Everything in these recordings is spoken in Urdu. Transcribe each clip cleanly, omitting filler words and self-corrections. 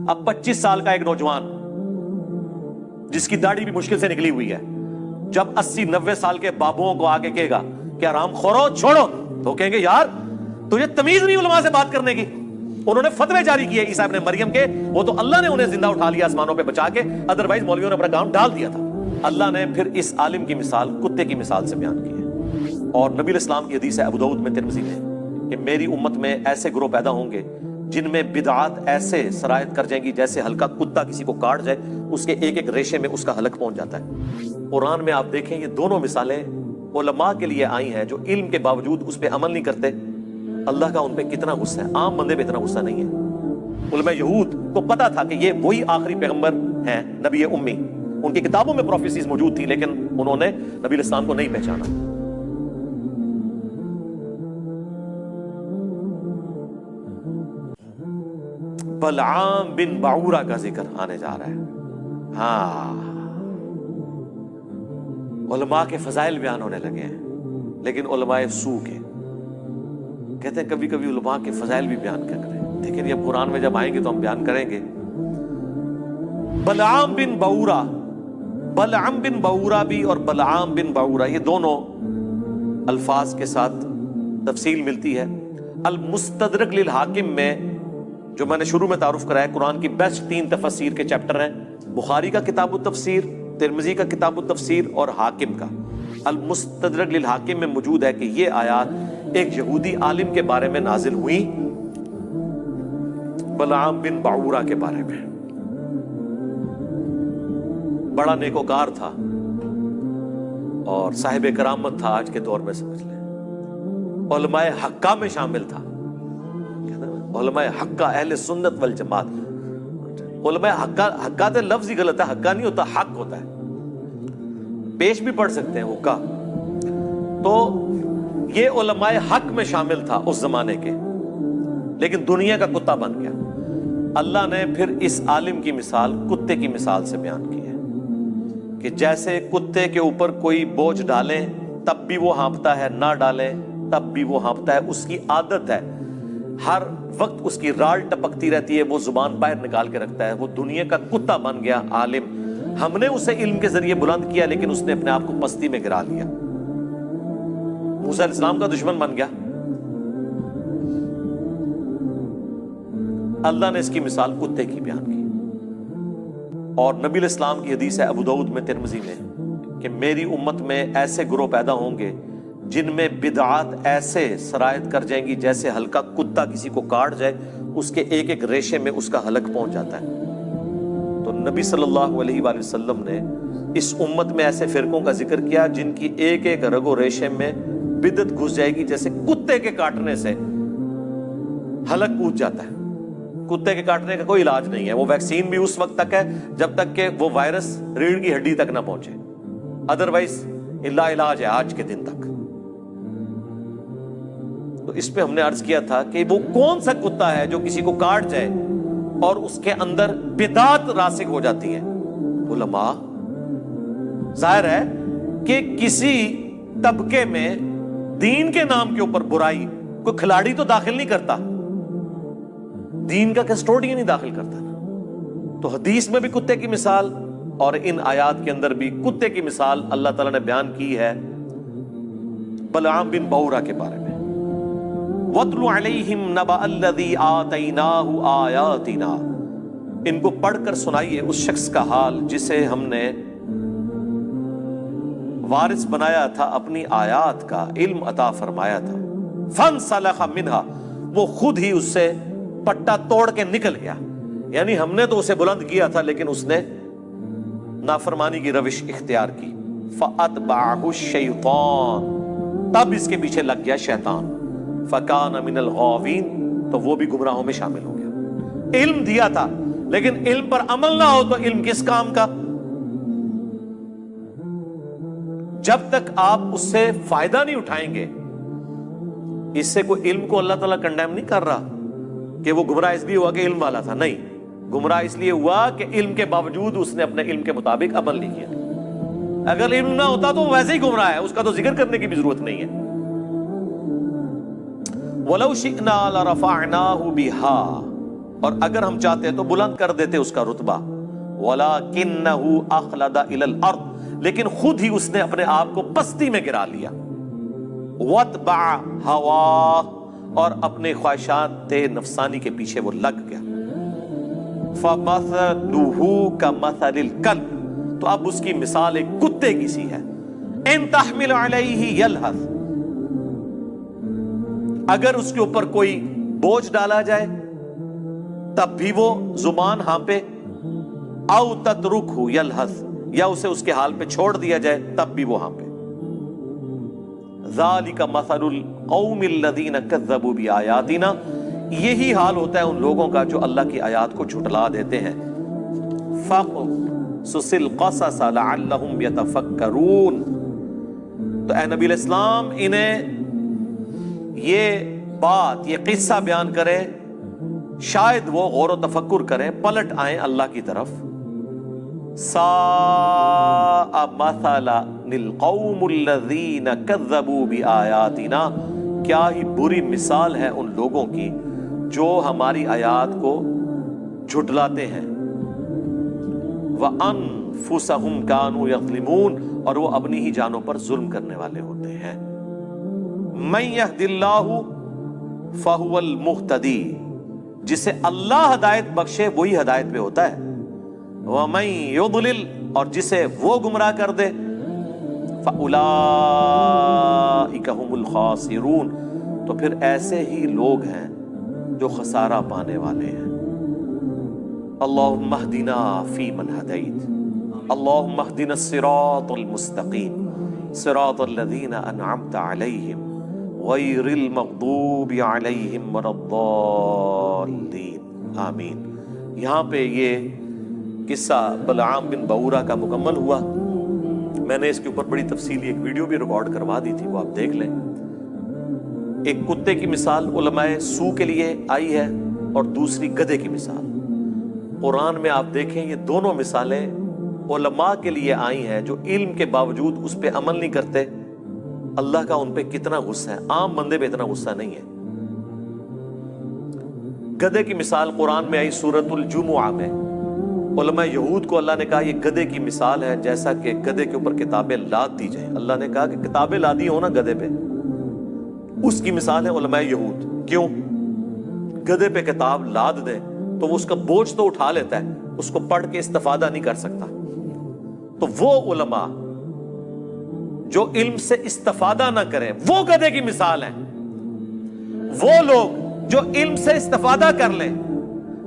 اب 25 سال کا ایک نوجوان جس کی داڑھی بھی مشکل سے نکلی ہوئی ہے، جب 80-90 سال کے بابوؤں کو آگے کہے گا کہ حرام خورو چھوڑو، تو کہیں گے یار تجھے تمیز نہیں علماء سے بات کرنے کی. انہوں نے فتوے جاری کیے عیسیٰ ابن مریم کے، وہ تو اللہ نے انہیں زندہ اٹھا لیا آسمانوں پہ بچا کے، ادروائز مولویوں نے اپنا کام ڈال دیا تھا. اللہ نے پھر اس عالم کی مثال کتے کی مثال سے بیان کی ہے. اور نبی الاسلام کی حدیث ہے ابو داؤد میں، ترمذی میں، کہ میری امت میں ایسے گروہ پیدا ہوں گے جن میں بدعات ایسے سرایت کر جائیں گی جیسے ہلکا کتا کسی کو کاٹ جائے، اس کے ایک ایک ریشے میں اس کا حلق پہنچ جاتا ہے. قرآن میں آپ دیکھیں یہ دونوں مثالیں علماء کے لیے آئی ہیں جو علم کے باوجود اس پہ عمل نہیں کرتے. اللہ کا ان پہ کتنا غصہ ہے، عام بندے پہ اتنا غصہ نہیں ہے. علماء یہود کو پتا تھا کہ یہ وہی آخری پیغمبر ہیں، نبی امی. ان کی کتابوں میں پروفیسیز موجود تھی لیکن انہوں نے نبی الاسلام کو نہیں پہچانا. بلعام بن باعورہ کا ذکر آنے جا رہا ہے. ہاں، علماء کے فضائل بیان ہونے لگے ہیں، لیکن علماء سو کے کہتے ہیں کبھی کبھی علماء کے فضائل بھی بیان کر کریں. لیکن یہ قرآن میں جب آئیں گے تو ہم بیان کریں گے. بلعام بن باعورہ، بلعم بن باعورہ بھی اور بلعام بن باعورہ، یہ دونوں الفاظ کے ساتھ تفصیل ملتی ہے. المستدرک للحاکم میں جو میں نے شروع میں تعارف کرایا، قرآن کی بیسٹ 3 تفسیر کے چیپٹر ہیں، بخاری کا کتاب التفسیر، ترمذی کا کتاب التفسیر اور حاکم کا. المستدرک للحاکم میں موجود ہے کہ یہ آیات ایک یہودی عالم کے بارے میں نازل ہوئی، بلعام بن باعورہ کے بارے میں. بڑا نیکوکار تھا اور صاحب کرامت تھا، آج کے دور میں سمجھ لیں. علماء حقہ میں شامل تھا، علماء حقہ، اہل سنت والجماعت. علماء حقہ تے لفظ ہی غلط ہے، حقہ نہیں ہوتا، حق ہوتا ہے. پیش بھی پڑھ سکتے ہیں حقہ. تو یہ علماء حق میں شامل تھا اس زمانے کے، لیکن دنیا کا کتا بن گیا. اللہ نے پھر اس عالم کی مثال کتے کی مثال سے بیان کی ہے کہ جیسے کتے کے اوپر کوئی بوجھ ڈالیں تب بھی وہ ہانپتا ہے، نہ ڈالیں تب بھی وہ ہانپتا ہے. اس کی عادت ہے، ہر وقت اس کی راڑ ٹپکتی رہتی ہے، وہ زبان باہر نکال کے رکھتا ہے. وہ دنیا کا کتا بن گیا عالم. ہم نے اسے علم کے ذریعے بلند کیا لیکن اس نے اپنے آپ کو پستی میں گرا لیا. موسیٰ علیہ السلام کا دشمن بن گیا. اللہ نے اس کی مثال کتے کی بیان کی. اور نبی الاسلام کی حدیث ہے ابو داؤد میں، ترمذی میں، کہ میری امت میں ایسے گروہ پیدا ہوں گے جن میں بدعات ایسے سرایت کر جائیں گی جیسے ہلکا کتا کسی کو کاٹ جائے، اس کے ایک ایک ریشے میں اس کا حلق پہنچ جاتا ہے. تو نبی صلی اللہ علیہ وآلہ وسلم نے اس امت میں ایسے فرقوں کا ذکر کیا جن کی ایک ایک رگ و ریشے میں بدعت گھس جائے گی، جیسے کتے کے کاٹنے سے حلق پوچھ جاتا ہے. کتے کے کاٹنے کا کوئی علاج نہیں ہے، وہ ویکسین بھی اس وقت تک ہے جب تک کہ وہ وائرس ریڑھ کی ہڈی تک نہ پہنچے، ادروائز لا علاج ہے آج کے دن تک. تو اس پہ ہم نے عرض کیا تھا کہ وہ کون سا کتا ہے جو کسی کو کاٹ جائے اور اس کے اندر بدعات راسخ ہو جاتی ہیں. علماء، ظاہر ہے کہ کسی طبقے میں دین کے نام کے اوپر برائی کوئی کھلاڑی تو داخل نہیں کرتا، دین کا کسٹوڈین ہی داخل کرتا. تو حدیث میں بھی کتے کی مثال اور ان آیات کے اندر بھی کتے کی مثال اللہ تعالیٰ نے بیان کی ہے بلعام بن باعورہ کے بارے میں. وَاتْلُ عَلَيْهِمْ نَبَأَ الَّذِي آتَيْنَاهُ آيَاتِنَا، ان کو پڑھ کر سنائیے اس شخص کا حال جسے ہم نے وارث بنایا تھا، اپنی آیات کا علم عطا فرمایا تھا. فَانْسَلَخَ مِنْهَا، وہ خود ہی اس سے پٹا توڑ کے نکل گیا. یعنی ہم نے تو اسے بلند کیا تھا لیکن اس نے نافرمانی کی روش اختیار کی. فَأَتْبَعَهُ الشَّيْطَانُ، تب اس کے پیچھے لگ گیا شیطان. فَكَانَ مِنَ الْغَاوِينَ، تو وہ بھی گمراہوں میں شامل ہو گیا. علم دیا تھا لیکن علم پر عمل نہ ہو تو علم کس کام کا؟ جب تک آپ اس سے فائدہ نہیں اٹھائیں گے، اس سے کوئی علم کو اللہ تعالیٰ کنڈیم نہیں کر رہا کہ وہ گمراہ اس لیے ہوا کہ علم والا تھا. نہیں، گمراہ اس لیے ہوا کہ علم کے باوجود اس نے اپنے علم کے مطابق عمل نہیں کیا. اگر علم نہ ہوتا تو وہ ویسے ہی گمراہ ہے، اس کا تو ذکر کرنے کی بھی ضرورت نہیں ہے. وَلَوْ شِئْنَا لَرَفَعْنَاهُ بِهَا، اور اگر ہم چاہتے تو بلند کر دیتے اس کا رتبہ. وَلَكِنَّهُ أَخْلَدَ إِلَى الْأَرْضِ، لیکن خود ہی اس نے اپنے آپ کو پستی میں گرا لیا. وَاتْبَعَ هَوَاهُ، اور اپنے خواہشات نفسانی کے پیچھے وہ لگ گیا. فَمَثَلُهُ كَمَثَلِ الْكَلْبِ، تو اب اس کی مثال ایک کتے کی سی ہے. إِن تَحْمِلْ عَلَيْهِ يَلْهَثْ، اگر اس کے اوپر کوئی بوجھ ڈالا جائے تب بھی وہ زبان ہانپے. او تترکہ یلہث، یا اسے اس کے حال پہ چھوڑ دیا جائے تب بھی وہ ہانپے. ذالک مثل القوم الذین کذبوا بآیاتنا، یہی حال ہوتا ہے ان لوگوں کا جو اللہ کی آیات کو جھٹلا دیتے ہیں. فقصص القصص لعلہم یتفکرون، تو اے نبی علیہ السلام انہیں یہ بات، یہ قصہ بیان کرے، شاید وہ غور و تفکر کریں، پلٹ آئیں اللہ کی طرف. ساء مثلا للقوم الذین کذبوا بآیاتنا، کیا ہی بری مثال ہے ان لوگوں کی جو ہماری آیات کو جھٹلاتے ہیں. وَأَنفُسَهُمْ كَانُوا يَظْلِمُونَ، اور وہ اپنی ہی جانوں پر ظلم کرنے والے ہوتے ہیں. مَن يَهْدِ اللَّهُ فَهُوَ الْمُهْتَدِي، جسے اللہ ہدایت بخشے وہی ہدایت پہ ہوتا ہے. وَمَن يُضْلِلْ، اور جسے وہ گمراہ کر دے فَأُولَئِكَ هُمُ الْخَاسِرُونَ، تو پھر ایسے ہی لوگ ہیں جو خسارہ پانے والے ہیں. اللہم اہدنا فیمن ہدیت، اللہم اہدنا الصراط المستقیم صراط الذین انعمت علیہم غیر المغضوب علیہم ولا الضالین آمین. یہاں پہ یہ قصہ بلعام بن بعورہ کا مکمل ہوا. میں نے اس کے اوپر بڑی تفصیلی ایک ویڈیو بھی ریکارڈ کروا دی تھی، وہ آپ دیکھ لیں. ایک کتے کی مثال علماء سو کے لیے آئی ہے اور دوسری گدھے کی مثال. قرآن میں آپ دیکھیں یہ دونوں مثالیں علماء کے لیے آئی ہیں جو علم کے باوجود اس پہ عمل نہیں کرتے. اللہ کا ان پہ کتنا غصہ ہے، عام بندے پہ اتنا غصہ نہیں ہے. گدھے کی مثال قرآن میں آئی سورۃ الجمعہ میں. علماء یہود کو اللہ نے کہا یہ گدھے کی مثال ہے جیسا کہ گدھے کے اوپر کتابیں لاد دی جائیں. اللہ نے کہا کہ کتابیں لادی ہو نا گدھے پہ، اس کی مثال ہے علماء یہود. کیوں؟ گدھے پہ کتاب لاد دیں تو وہ اس کا بوجھ تو اٹھا لیتا ہے، اس کو پڑھ کے استفادہ نہیں کر سکتا. تو وہ علماء جو علم سے استفادہ نہ کریں وہ گدھے کی مثال ہیں. وہ لوگ جو علم سے استفادہ کر لیں،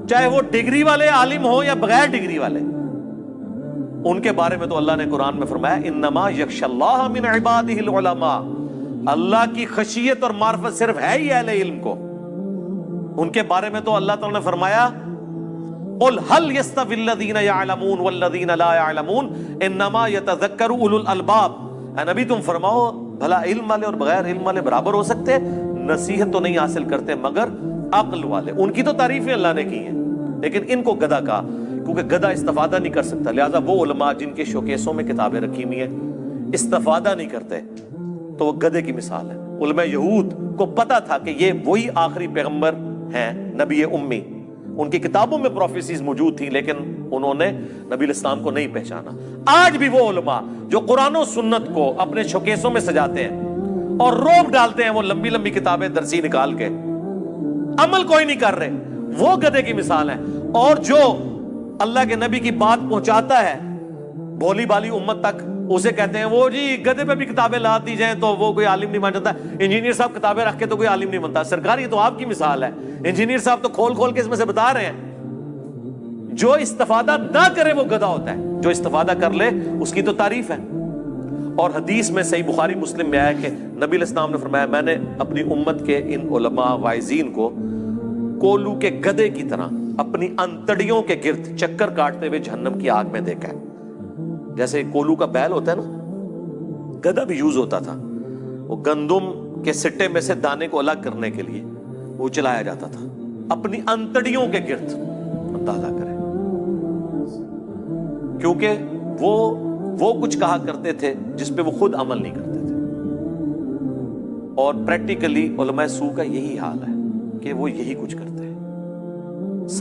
چاہے وہ ڈگری والے عالم ہوں یا بغیر ڈگری والے، ان کے بارے میں تو اللہ نے قرآن میں فرمایا انما یخشی اللہ من عبادہ العلماء، اللہ کی خشیت اور معرفت صرف ہے ہی اہل علم کو. ان کے بارے میں تو اللہ تعالیٰ نے فرمایا قل هل يستوي الذين يعلمون والذين لا يعلمون انما يتذكر اولو الالباب. اے نبی تم فرماؤ بھلا علم والے اور بغیر علم والے برابر ہو سکتے؟ نصیحت تو نہیں حاصل کرتے مگر عقل والے. ان کی تو تعریفیں اللہ نے کی ہیں لیکن ان کو گدھا کہا کیونکہ گدھا استفادہ نہیں کر سکتا. لہذا وہ علماء جن کے شوکیسوں میں کتابیں رکھی ہوئی ہیں استفادہ نہیں کرتے تو وہ گدھے کی مثال ہے. علماء یہود کو پتا تھا کہ یہ وہی آخری پیغمبر ہیں، نبی امی. ان کی کتابوں میں پروفیسیز موجود تھی لیکن انہوں نے نبی الاسلام کو نہیں پہچانا. آج بھی وہ علماء جو قرآن و سنت کو اپنے شوکیسوں میں سجاتے ہیں اور روب ڈالتے ہیں وہ لمبی لمبی کتابیں درسی نکال کے، عمل کوئی نہیں کر رہے، وہ گدھے کی مثال ہے. اور جو اللہ کے نبی کی بات پہنچاتا ہے بھولی بالی امت تک، اسے کہتے ہیں وہ جی گدھے پہ بھی کتابیں لا دی جائیں تو وہ کوئی عالم نہیں بن جاتا. انجینئر صاحب کتابیں رکھ کے تو کوئی عالم نہیں بنتا. سرکار یہ تو آپ کی مثال ہے. انجینئر صاحب تو کھول کھول کے اس میں سے بتا رہے ہیں جو استفادہ نہ کرے وہ گدھا ہوتا ہے، جو استفادہ کر لے اس کی تو تعریف ہے. اور حدیث میں صحیح بخاری مسلم میں آیا کہ نبی علیہ السلام نے فرمایا میں نے اپنی امت کے ان علماء واعظین کو کولو کے گدھے کی طرح اپنی انتڑیوں کے گرد چکر کاٹتے ہوئے جہنم کی آگ میں دیکھا ہے. جیسے کولو کا بیل ہوتا ہے نا، گدھا بھی یوز ہوتا تھا. وہ گندم کے سٹے میں سے دانے کو الگ کرنے کے لیے وہ چلایا جاتا تھا اپنی انتڑیوں کے گرد. اندازہ کریں، کیونکہ وہ کچھ کہا کرتے تھے جس پہ وہ خود عمل نہیں کرتے تھے. اور پریکٹیکلی علماء سو کا یہی حال ہے کہ وہ یہی کچھ کرتے ہیں.